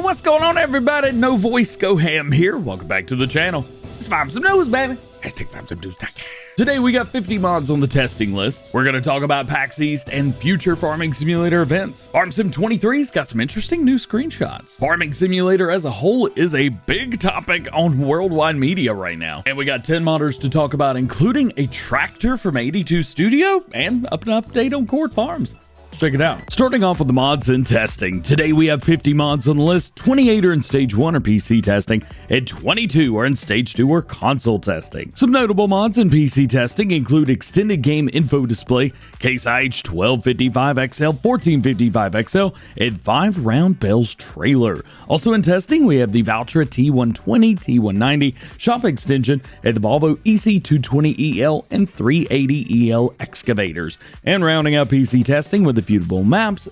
What's going on, everybody? No Voice Go Ham here. Welcome back to the channel. Let's find some news, baby. Hashtag find some news. Today we got 50 mods on the testing list. We're going to talk about PAX East and future Farming Simulator events. Farm Sim 23's got some interesting new screenshots. Farming Simulator as a whole is a big topic on worldwide media right now. And we got 10 modders to talk about, including a tractor from 82 Studio and an update on Court Farms. Check it out. Starting off with the mods and testing. Today we have 50 mods on the list. 28 are in stage 1 or PC testing, and 22 are in stage 2 or console testing. Some notable mods in PC testing include extended game info display, Case IH 1255XL, 1455XL, and 5 round bells trailer. Also in testing, we have the Valtra T120, T190 shop extension, and the Volvo EC220EL and 380EL excavators. And rounding out PC testing with a few maps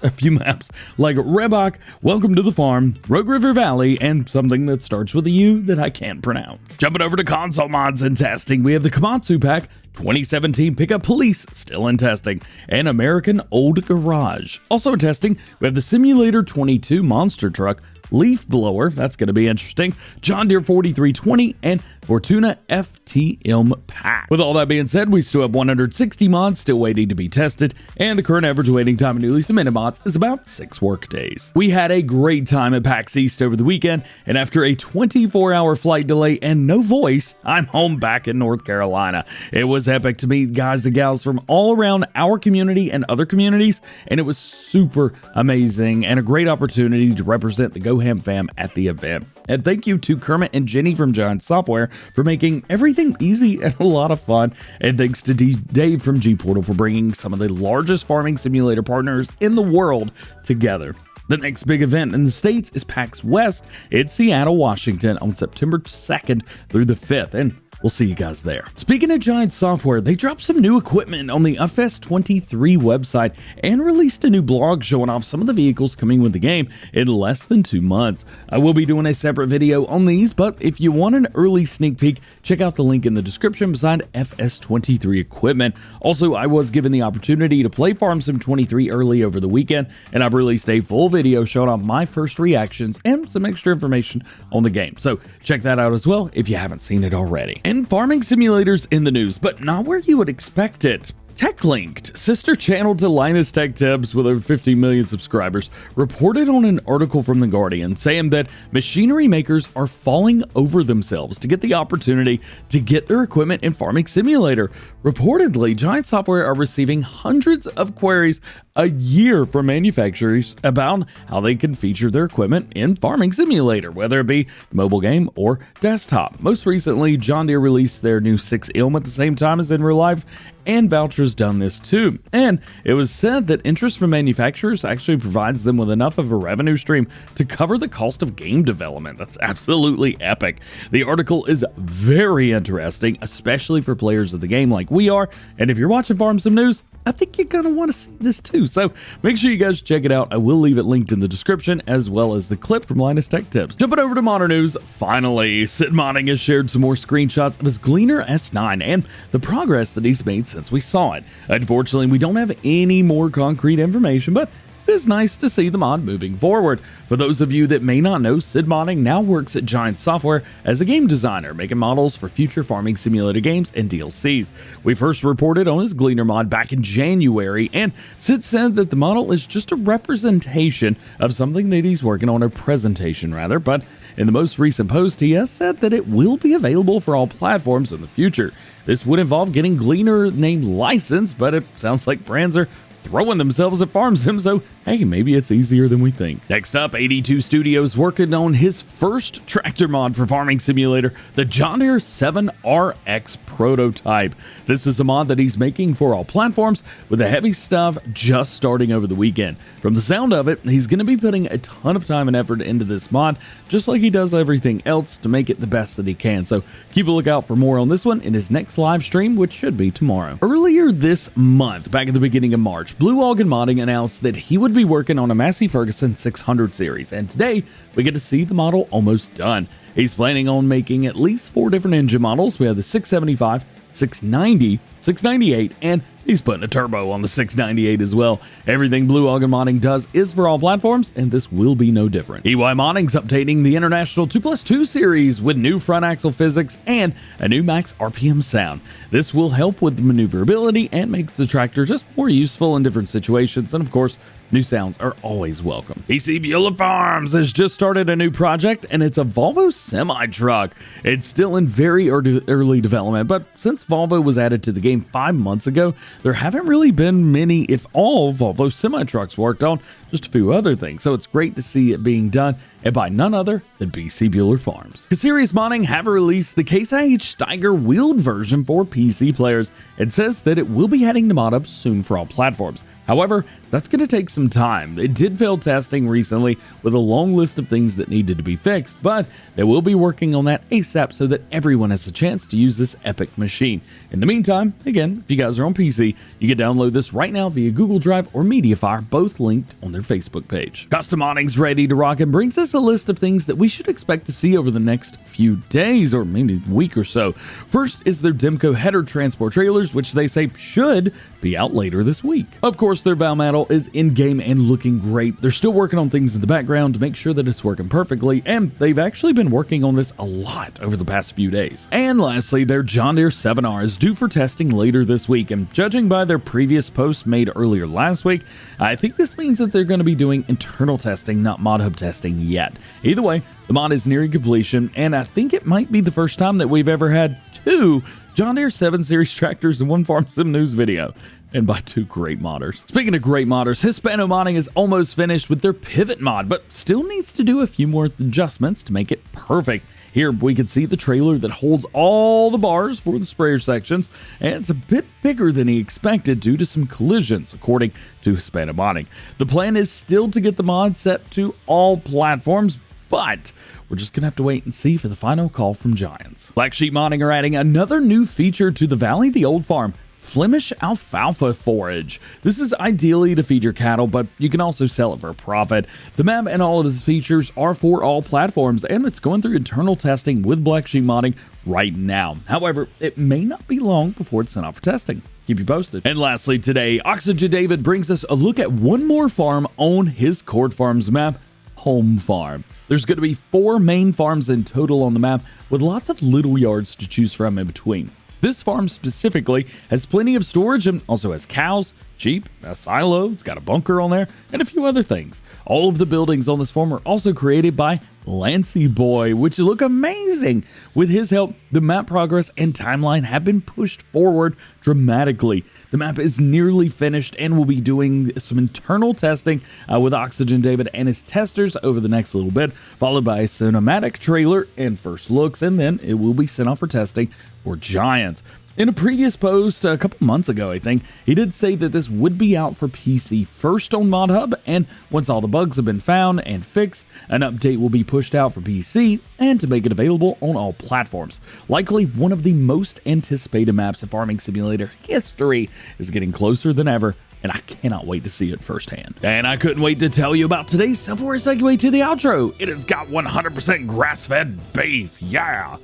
like Rebach, Welcome to the Farm, Rogue River Valley, and something that starts with a U that I can't pronounce. Jumping over to console mods and testing, we have the Komatsu Pack, 2017 Pickup Police still in testing, and American Old Garage. Also in testing, we have the Simulator 22 Monster Truck, Leaf Blower, that's going to be interesting, John Deere 4320, and Fortuna FTM Pack. With all that being said, we still have 160 mods still waiting to be tested, and the current average waiting time of newly submitted mods is about 6 work days. We had a great time at PAX East over the weekend, and after a 24-hour flight delay and no voice, I'm home back in North Carolina. It was epic to meet guys and gals from all around our community and other communities, and it was super amazing and a great opportunity to represent the GoHam fam at the event. And thank you to Kermit and Jenny from Giant Software for making everything easy and a lot of fun. And thanks to Dave from G-Portal for bringing some of the largest farming simulator partners in the world together. The next big event in the States is PAX West in Seattle, Washington on September 2nd through the 5th. And we'll see you guys there. Speaking of Giant Software, they dropped some new equipment on the FS23 website and released a new blog showing off some of the vehicles coming with the game in less than 2 months. I will be doing a separate video on these, but if you want an early sneak peek, check out the link in the description beside FS23 equipment. Also, I was given the opportunity to play Farm Sim 23 early over the weekend, and I've released a full video showing off my first reactions and some extra information on the game. So check that out as well if you haven't seen it already. And farming simulators in the news, but not where you would expect it. TechLinked, sister channel to Linus Tech Tips with over 50 million subscribers, reported on an article from The Guardian saying that machinery makers are falling over themselves to get the opportunity to get their equipment in Farming Simulator. Reportedly, Giant Software are receiving hundreds of queries a year from manufacturers about how they can feature their equipment in Farming Simulator, whether it be mobile game or desktop. Most recently, John Deere released their new 6 Ilm at the same time as in real life, and Valtra's done this too. And it was said that interest from manufacturers actually provides them with enough of a revenue stream to cover the cost of game development. That's absolutely epic. The article is very interesting, especially for players of the game like we are. And if you're watching Farm Sim News, I think you're going to want to see this too. So make sure you guys check it out. I will leave it linked in the description, as well as the clip from Linus Tech Tips. Jumping over to modern news, finally, Sid Modding has shared some more screenshots of his Gleaner S9 and the progress that he's made since we saw it. Unfortunately, we don't have any more concrete information, but it is nice to see the mod moving forward. For those of you that may not know, Sid Modding now works at Giant Software as a game designer, making models for future farming simulator games and DLCs. We first reported on his Gleaner mod back in January, and Sid said that the model is just a representation of something that he's working on, a presentation rather, but in the most recent post, he has said that it will be available for all platforms in the future. This would involve getting Gleaner name licensed, but it sounds like brands are throwing themselves at Farm Sim, so hey, maybe it's easier than we think. Next up, 82 Studios working on his first tractor mod for Farming Simulator, the John Deere 7RX prototype. This is a mod that he's making for all platforms, with the heavy stuff just starting over the weekend. From the sound of it, he's going to be putting a ton of time and effort into this mod, just like he does everything else, to make it the best that he can. So keep a lookout for more on this one in his next live stream, which should be tomorrow. Earlier this month, back at the beginning of March, Blue Algon Modding announced that he would be working on a Massey Ferguson 600 series, and today we get to see the model almost done. He's planning on making at least 4 different engine models. We have the 675, 690, 698, and He's putting a turbo on the 698 as well. Everything Blue Ogun Modding does is for all platforms, and this will be no different. EY Modding's updating the International 2+2 series with new front axle physics and a new max RPM sound. This will help with maneuverability and makes the tractor just more useful in different situations, and of course, new sounds are always welcome. PC Bueller Farms has just started a new project, and it's a Volvo Semi truck. It's still in very early development, but since Volvo was added to the game 5 months ago, there haven't really been many, if all, Volvo Semi trucks worked on, just a few other things. So it's great to see it being done, and by none other than PC Bueller Farms. Serious Modding have released the Case IH Steiger wheeled version for PC players. It says that it will be heading to mod up soon for all platforms. However, that's going to take some time. It did fail testing recently with a long list of things that needed to be fixed, but they will be working on that ASAP so that everyone has a chance to use this epic machine. In the meantime, again, if you guys are on PC, you can download this right now via Google Drive or Mediafire, both linked on their Facebook page. Custom Modding's ready to rock and brings us a list of things that we should expect to see over the next few days or maybe week or so. First is their Demco header transport trailers, which they say should be out later this week. Of course, their Val Metal is in-game and looking great. They're still working on things in the background to make sure that it's working perfectly, and they've actually been working on this a lot over the past few days. And lastly, their John Deere 7R is due for testing later this week, and judging by their previous post made earlier last week, I think this means that they're going to be doing internal testing, not mod hub testing yet. Either way, the mod is nearing completion, and I think it might be the first time that we've ever had two John Deere 7 Series tractors in one Farm Sim News video, and by two great modders. Speaking of great modders, Hispano Modding is almost finished with their pivot mod, but still needs to do a few more adjustments to make it perfect. Here we can see the trailer that holds all the bars for the sprayer sections, and it's a bit bigger than he expected due to some collisions, according to Hispano Modding. The plan is still to get the mod set to all platforms, but we're just gonna have to wait and see for the final call from Giants. Black Sheep Modding are adding another new feature to the Valley the Old Farm, Flemish Alfalfa Forage. This is ideally to feed your cattle, but you can also sell it for a profit. The map and all of its features are for all platforms, and it's going through internal testing with Black Sheep Modding right now. However, it may not be long before it's sent out for testing. Keep you posted. And lastly today, Oxygen David brings us a look at one more farm on his Cord Farms map, Home Farm. There's going to be 4 main farms in total on the map, with lots of little yards to choose from in between. This farm specifically has plenty of storage and also has cows, sheep, a silo, it's got a bunker on there, and a few other things. All of the buildings on this farm are also created by Lancy Boy, which look amazing. With his help, the map progress and timeline have been pushed forward dramatically. The map is nearly finished and will be doing some internal testing with Oxygen David and his testers over the next little bit, followed by a cinematic trailer and first looks, and then it will be sent out for testing for Giants. In a previous post a couple months ago, I think, he did say that this would be out for PC first on Mod Hub, and once all the bugs have been found and fixed, an update will be pushed out for PC and to make it available on all platforms. Likely one of the most anticipated maps in Farming Simulator history is getting closer than ever, and I cannot wait to see it firsthand. And I couldn't wait to tell you about today's self-aware segue to the outro. It has got 100% grass-fed beef, yeah!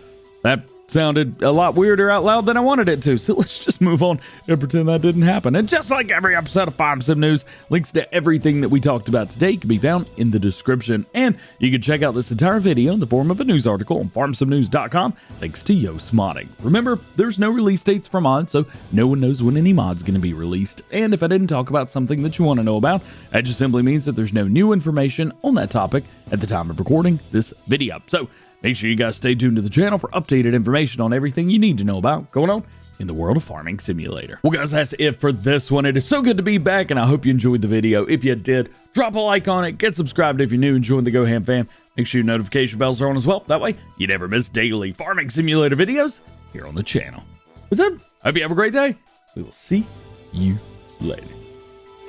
That sounded a lot weirder out loud than I wanted it to, so let's just move on and pretend that didn't happen. And just like every episode of Farm Sim News, links to everything that we talked about today can be found in the description, and you can check out this entire video in the form of a news article on farmsimnews.com thanks to Yoast Modding. Remember, there's no release dates for mods, so no one knows when any mod's going to be released, and if I didn't talk about something that you want to know about, that just simply means that there's no new information on that topic at the time of recording this video. So make sure you guys stay tuned to the channel for updated information on everything you need to know about going on in the world of Farming Simulator. Well guys, that's it for this one. It is so good to be back, and I hope you enjoyed the video. If you did, drop a like on it, get subscribed if you're new, and join the DjGoHam fam. Make sure your notification bells are on as well. That way you never miss daily Farming Simulator videos here on the channel. What's up? Hope you have a great day. We will see you later.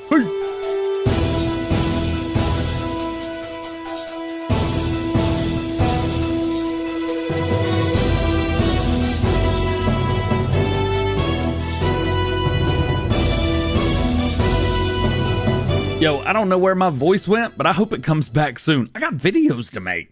Peace. Yo, I don't know where my voice went, but I hope it comes back soon. I got videos to make.